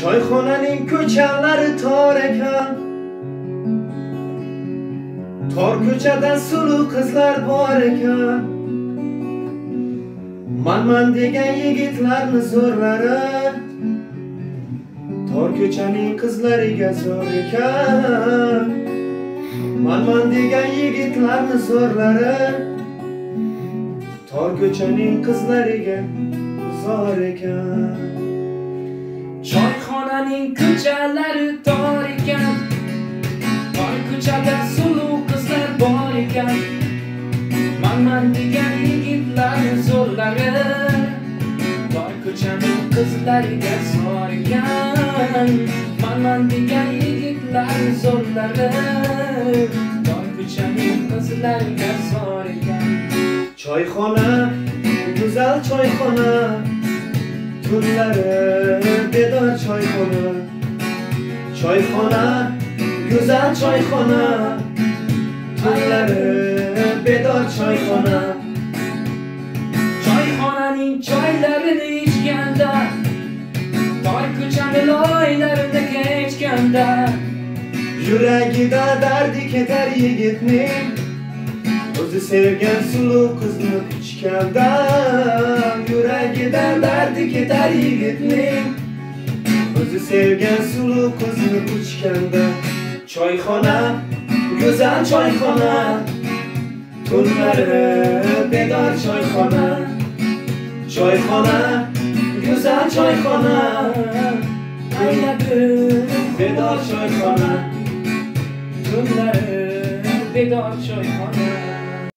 Choyxonaning ko'chalari tor ekan, tor ko'chada suluv qizlar bor ekan. Man degan yigitlarni zo'rlari tor ko'chaning qizlariga zo'r ekan. Man degan yigitlarni zo'rlari tor ko'chaning qizlariga zo'r ekan. Choyxonaning ko'chalari tor ekan, tor ko'chada suluv qizlar bor ekan. Man degan yigitlarni zo'rlari tor ko'chaning qizlariga zo'r ekan. Man degan yigitlarni zo'rlari tor ko'chaning qizlariga zo'r ekan. Choyxona, go'zal choyxona, tunlari bedor choyxona. Choyxona, go'zal choyxona, tunlari bedor choyxona. Choyxonaning choylarini ichganda, tor ko'chaning loylarini kechganda, Yuragida dardi ketar yigitning, o'zi sevgan suluv qizni quchganda. Yuragida dardi ketar yigitning, o'zi sevgan suluv qizni quchganda. Choyxona, go'zal choyxona, tunlari bedor choyxona. Choyxona, go'zal choyxona, aylabi bedor choyxona. tunlari bedor choyxona.